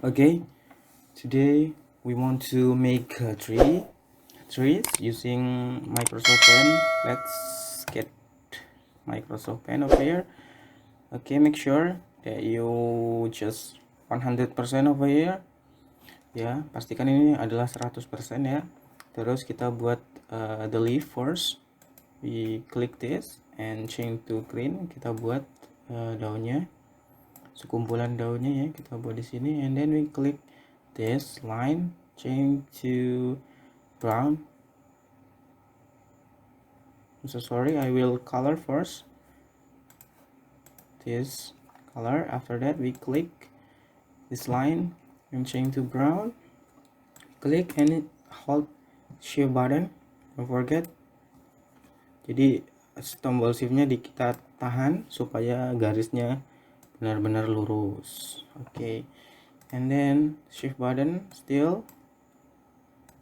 Okay, today we want to make trees using Microsoft Pen. Let's get Microsoft Pen over here. Okay, make sure that you just 100% over here. Ya, pastikan ini adalah 100% ya. Terus kita buat the leaf first. We click this and change to green. Kita buat daunnya, sekumpulan daunnya ya, kita buat di sini, and then we click this line, change to brown. I'm so sorry, I will color first this color. After that we click this line and change to brown, click and hold shift button, don't forget. Jadi tombol shiftnya kita tahan supaya garisnya benar-benar lurus. Okay, and then shift button still,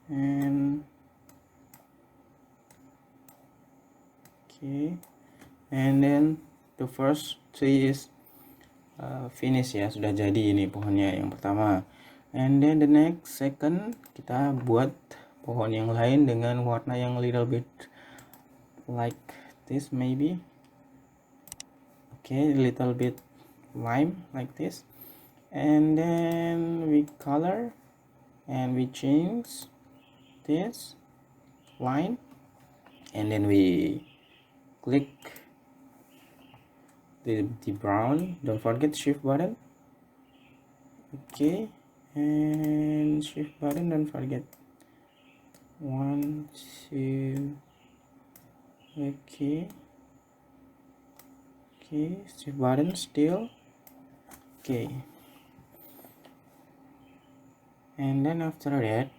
and okay, and then the first tree is finish ya, sudah jadi ini pohonnya yang pertama. And then the next second kita buat pohon yang lain dengan warna yang little bit like this maybe. Okay, little bit lime like this, and then we color and we change this line, and then we click the brown, don't forget shift button. Okay, and shift button, don't forget. 1 2. Okay, shift button still. Okay, and then after that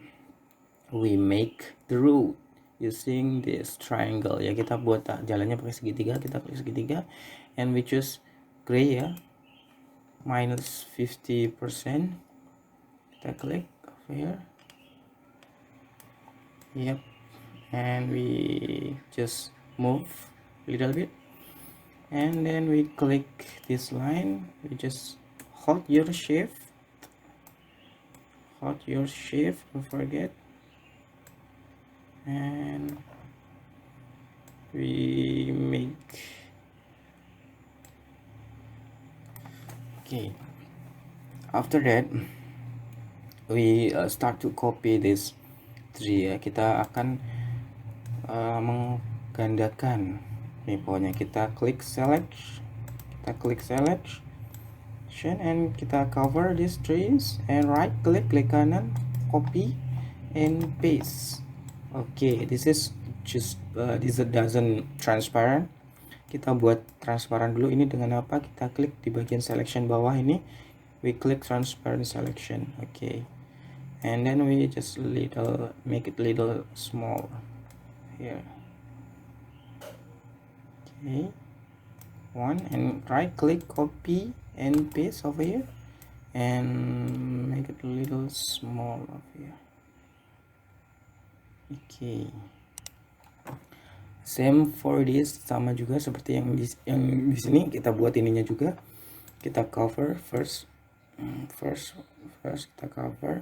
we make the road using this triangle ya. Kita buat jalannya pakai segitiga, kita klik segitiga and we choose gray ya, minus 50%. Kita klik over here, yep, and we just move a little bit, and then we click this line, we just hold your shift, don't forget, and we make. Okay, after that we start to copy this tree ya. Kita akan menggandakan nih pohonnya. Kita klik select, and kita cover these trees and right click kanan, copy and paste. Okay, this is just this doesn't transparent. Kita buat transparan dulu. Ini dengan apa? Kita klik di bagian selection bawah ini, we click transparent selection. Okay, and then we just make it little small here. Okay, one, and right click, copy and paste over here and make it a little small over here. Okay, same for this, sama juga seperti yang di sini. Kita buat ininya juga, kita cover first kita cover,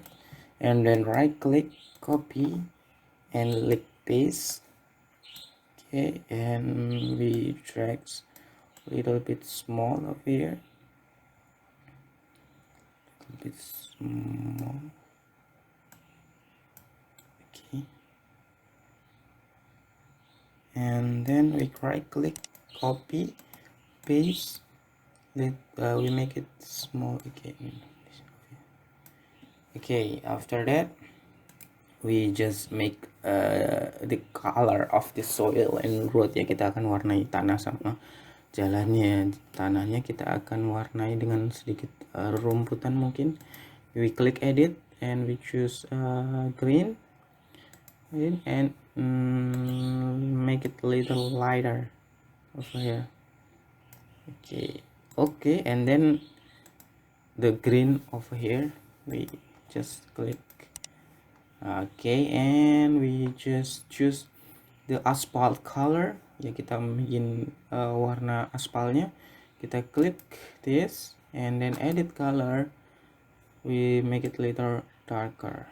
and then right click, copy and click paste. Okay, and we drag a little bit small over here, a bit small. Okay, and then we right click, copy, paste. We make it small again. Okay, after that we just make the color of the soil and road ya. Kita akan warnai tanah sama jalannya. Tanahnya kita akan warnai dengan sedikit rumputan mungkin. We click edit and we choose green and make it a little lighter over here. Okay, and then the green over here we just click. Okay, and we just choose the asphalt color ya. Kita bikin warna aspalnya. Kita klik this and then edit color, we make it little darker,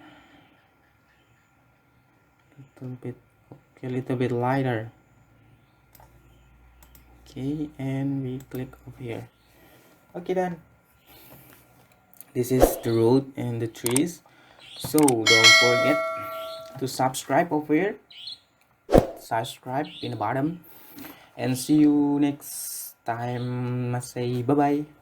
little bit lighter. Okay, and we click over here. Okay, then this is the road and the trees. So don't forget to subscribe over here, subscribe in the bottom, and see you next time. I say bye bye.